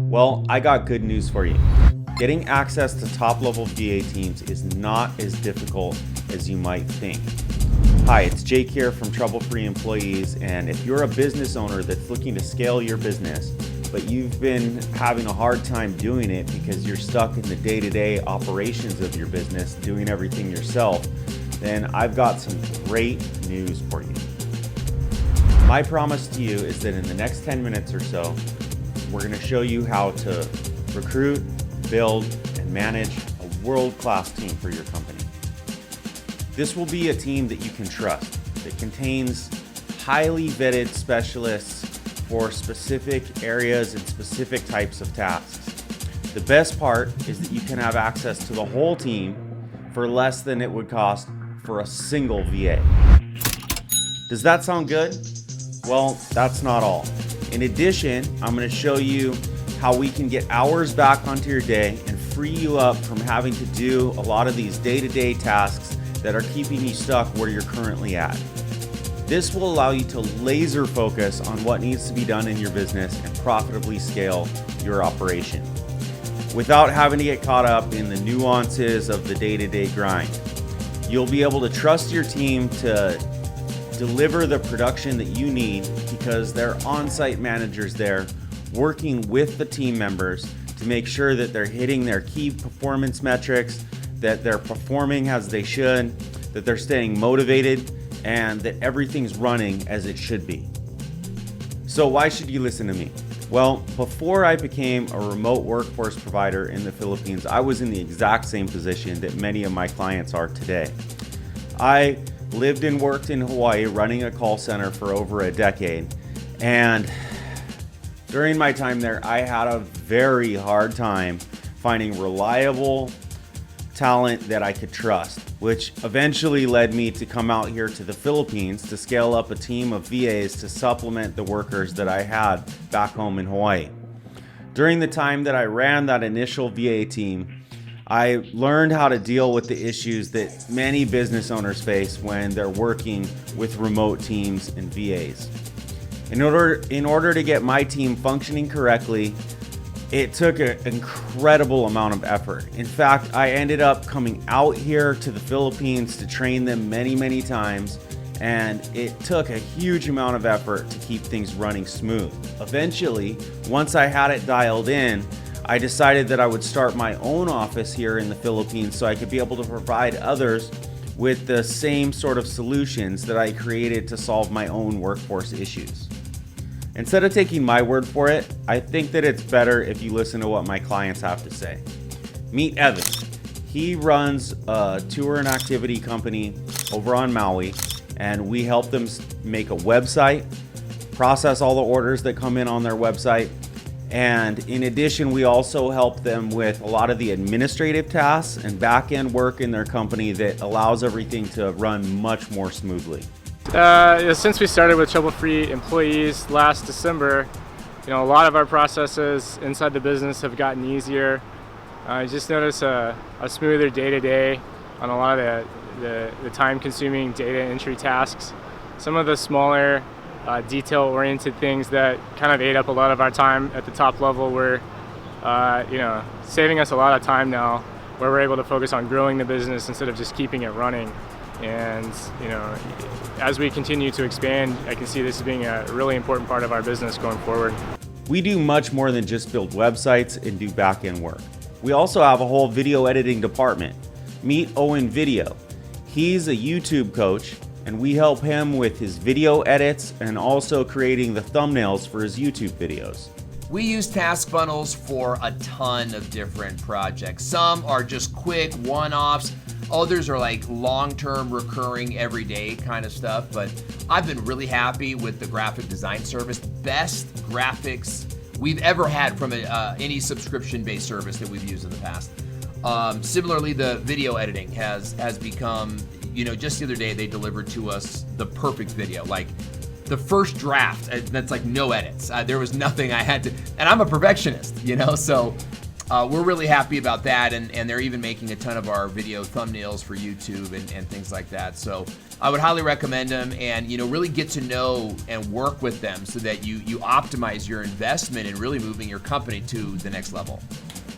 Well, I got good news for you. Getting access to top-level VA teams is not as difficult as you might think. Hi, it's Jake here from Trouble-Free Employees, and if you're a business owner that's looking to scale your business, but you've been having a hard time doing it because you're stuck in the day-to-day operations of your business, doing everything yourself, then I've got some great news for you. My promise to you is that in the next 10 minutes or so, we're going to show you how to recruit, build, and manage a world-class team for your company. This will be a team that you can trust, that contains highly vetted specialists for specific areas and specific types of tasks. The best part is that you can have access to the whole team for less than it would cost for a single VA. Does that sound good? Well, that's not all. In addition, I'm going to show you how we can get hours back onto your day and free you up from having to do a lot of these day-to-day tasks that are keeping you stuck where you're currently at. This will allow you to laser focus on what needs to be done in your business and profitably scale your operation without having to get caught up in the nuances of the day-to-day grind. You'll be able to trust your team to deliver the production that you need because there are on-site managers there working with the team members to make sure that they're hitting their key performance metrics, that they're performing as they should, that they're staying motivated, and that everything's running as it should be. So why should you listen to me? Well, before I became a remote workforce provider in the Philippines, I was in the exact same position that many of my clients are today. I lived and worked in Hawaii running a call center for over a decade, and during my time there, I had a very hard time finding reliable talent that I could trust, which eventually led me to come out here to the Philippines to scale up a team of VAs to supplement the workers that I had back home in Hawaii. During the time that I ran that initial VA team, I learned how to deal with the issues that many business owners face when they're working with remote teams and VAs. In order to get my team functioning correctly, it took an incredible amount of effort. In fact, I ended up coming out here to the Philippines to train them many times, and it took a huge amount of effort to keep things running smooth. Eventually, once I had it dialed in, I decided that I would start my own office here in the Philippines so I could be able to provide others with the same sort of solutions that I created to solve my own workforce issues. Instead of taking my word for it, I think that it's better if you listen to what my clients have to say. Meet Evan. He runs a tour and activity company over on Maui, and we help them make a website, process all the orders that come in on their website, and in addition, we also help them with a lot of the administrative tasks and back-end work in their company that allows everything to run much more smoothly. Since we started with Trouble-Free Employees last December, a lot of our processes inside the business have gotten easier. I just noticed a smoother day-to-day on a lot of the time-consuming data entry tasks. Some of the smaller detail-oriented things that kind of ate up a lot of our time at the top level were saving us a lot of time now, where we're able to focus on growing the business instead of just keeping it running. And as we continue to expand, I can see this as being a really important part of our business going forward. We do much more than just build websites and do back-end work. We also have a whole video editing department. Meet Owen Video. He's a YouTube coach, and we help him with his video edits and also creating the thumbnails for his YouTube videos. We use task bundles for a ton of different projects. Some are just quick one-offs. Others are like long-term, recurring, everyday kind of stuff. But I've been really happy with the graphic design service. Best graphics we've ever had from any subscription-based service that we've used in the past. Similarly, the video editing has become, just the other day they delivered to us the perfect video. Like the first draft, that's like no edits. There was nothing I had to, and I'm a perfectionist, so we're really happy about that, and they're even making a ton of our video thumbnails for YouTube and things like that. So I would highly recommend them, and really get to know and work with them so that you optimize your investment in really moving your company to the next level.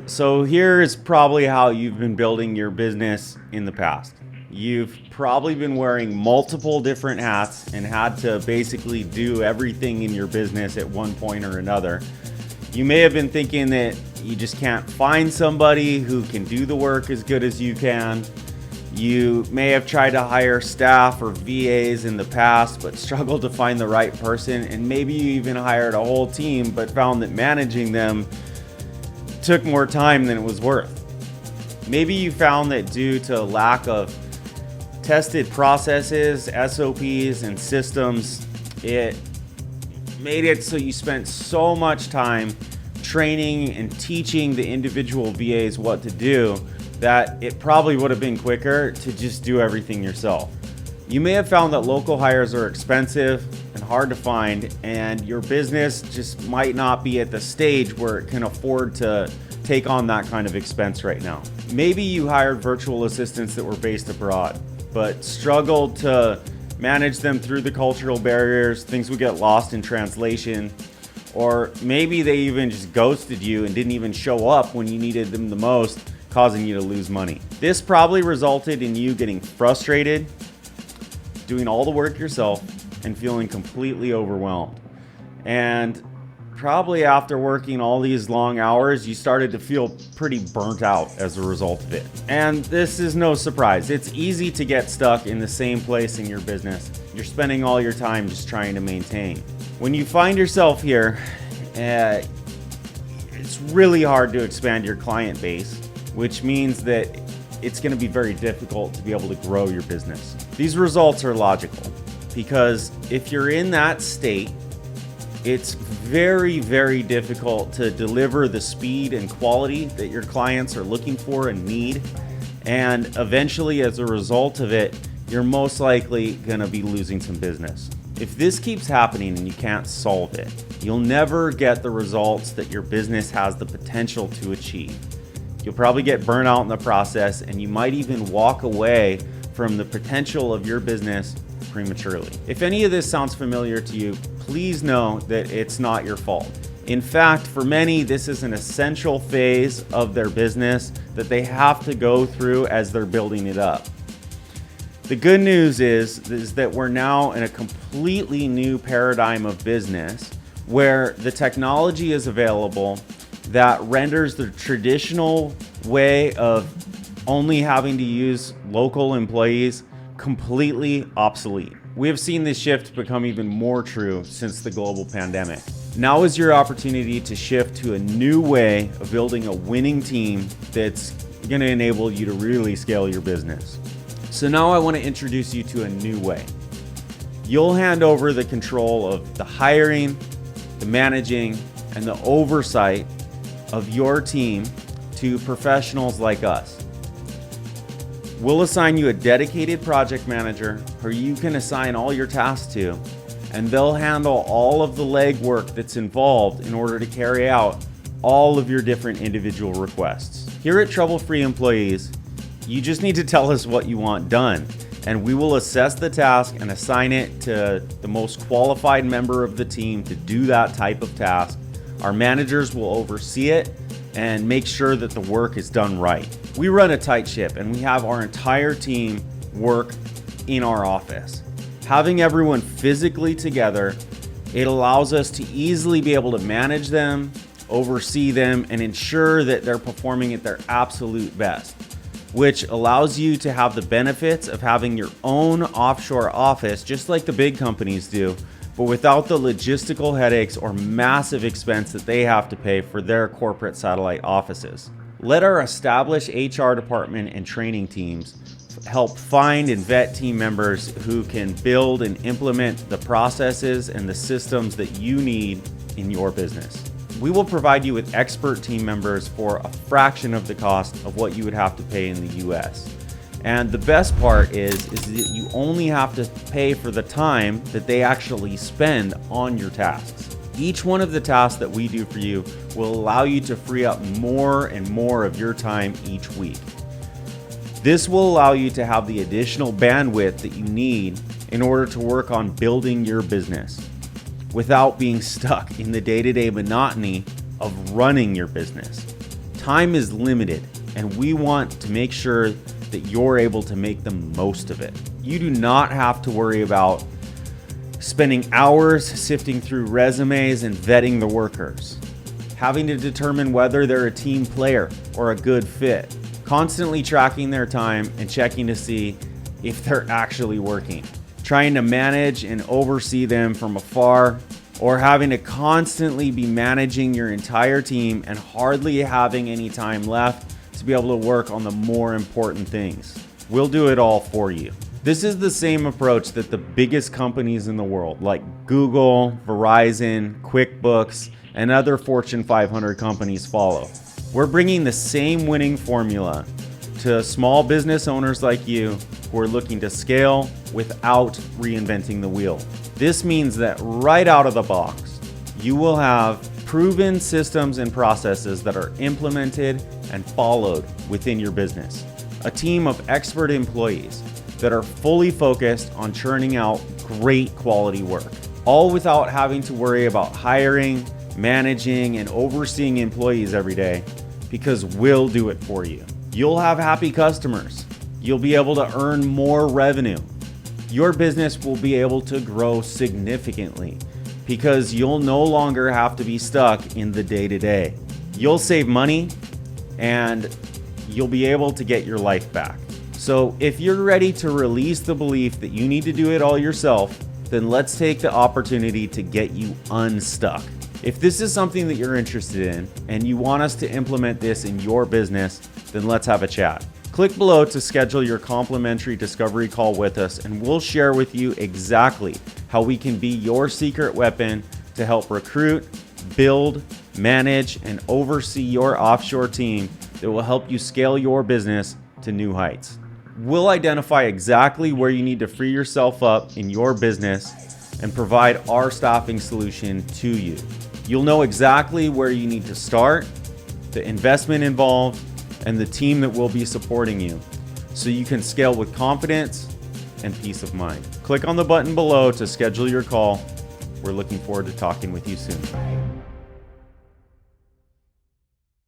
So here is probably how you've been building your business in the past. You've probably been wearing multiple different hats and had to basically do everything in your business at one point or another. You may have been thinking that you just can't find somebody who can do the work as good as you can. You may have tried to hire staff or VAs in the past, but struggled to find the right person. And maybe you even hired a whole team, but found that managing them took more time than it was worth. Maybe you found that due to lack of tested processes, SOPs, and systems, it made it so you spent so much time training and teaching the individual VAs what to do that it probably would have been quicker to just do everything yourself. You may have found that local hires are expensive and hard to find, and your business just might not be at the stage where it can afford to take on that kind of expense right now. Maybe you hired virtual assistants that were based abroad, but struggled to manage them through the cultural barriers. Things would get lost in translation, or maybe they even just ghosted you and didn't even show up when you needed them the most, causing you to lose money. This probably resulted in you getting frustrated, doing all the work yourself, and feeling completely overwhelmed. And probably after working all these long hours, you started to feel pretty burnt out as a result of it. And this is no surprise. It's easy to get stuck in the same place in your business. You're spending all your time just trying to maintain. When you find yourself here, it's really hard to expand your client base, which means that it's going to be very difficult to be able to grow your business. These results are logical because if you're in that state, it's very, very difficult to deliver the speed and quality that your clients are looking for and need. And eventually, as a result of it, you're most likely going to be losing some business. If this keeps happening and you can't solve it, you'll never get the results that your business has the potential to achieve. You'll probably get burnt out in the process, and you might even walk away from the potential of your business prematurely. If any of this sounds familiar to you, please know that it's not your fault. In fact, for many, this is an essential phase of their business that they have to go through as they're building it up. The good news is that we're now in a completely new paradigm of business where the technology is available that renders the traditional way of only having to use local employees completely obsolete. We have seen this shift become even more true since the global pandemic. Now is your opportunity to shift to a new way of building a winning team that's going to enable you to really scale your business. So now I want to introduce you to a new way. You'll hand over the control of the hiring, the managing, and the oversight of your team to professionals like us. We'll assign you a dedicated project manager who you can assign all your tasks to, and they'll handle all of the legwork that's involved in order to carry out all of your different individual requests. Here at Trouble Free Employees, you just need to tell us what you want done, and we will assess the task and assign it to the most qualified member of the team to do that type of task. Our managers will oversee it and make sure that the work is done right. We run a tight ship, and we have our entire team work in our office. Having everyone physically together, it allows us to easily be able to manage them, oversee them, and ensure that they're performing at their absolute best, which allows you to have the benefits of having your own offshore office, just like the big companies do, but without the logistical headaches or massive expense that they have to pay for their corporate satellite offices. Let our established HR department and training teams help find and vet team members who can build and implement the processes and the systems that you need in your business. We will provide you with expert team members for a fraction of the cost of what you would have to pay in the US. And the best part is that you only have to pay for the time that they actually spend on your tasks. Each one of the tasks that we do for you will allow you to free up more and more of your time each week. This will allow you to have the additional bandwidth that you need in order to work on building your business without being stuck in the day-to-day monotony of running your business. Time is limited, and we want to make sure that you're able to make the most of it. You do not have to worry about spending hours sifting through resumes and vetting the workers, having to determine whether they're a team player or a good fit, constantly tracking their time and checking to see if they're actually working, trying to manage and oversee them from afar, or having to constantly be managing your entire team and hardly having any time left to be able to work on the more important things. We'll do it all for you. This is the same approach that the biggest companies in the world, like Google, Verizon, QuickBooks, and other Fortune 500 companies follow. We're bringing the same winning formula to small business owners like you who are looking to scale without reinventing the wheel. This means that right out of the box, you will have proven systems and processes that are implemented and followed within your business. A team of expert employees that are fully focused on churning out great quality work, all without having to worry about hiring, managing, and overseeing employees every day, because we'll do it for you. You'll have happy customers. You'll be able to earn more revenue. Your business will be able to grow significantly because you'll no longer have to be stuck in the day-to-day. You'll save money and you'll be able to get your life back. So if you're ready to release the belief that you need to do it all yourself, then let's take the opportunity to get you unstuck. If this is something that you're interested in and you want us to implement this in your business, then let's have a chat. Click below to schedule your complimentary discovery call with us, and we'll share with you exactly how we can be your secret weapon to help recruit, build, manage, and oversee your offshore team that will help you scale your business to new heights. We'll identify exactly where you need to free yourself up in your business and provide our staffing solution to you. You'll know exactly where you need to start, the investment involved, and the team that will be supporting you, so you can scale with confidence and peace of mind. Click on the button below to schedule your call. We're looking forward to talking with you soon.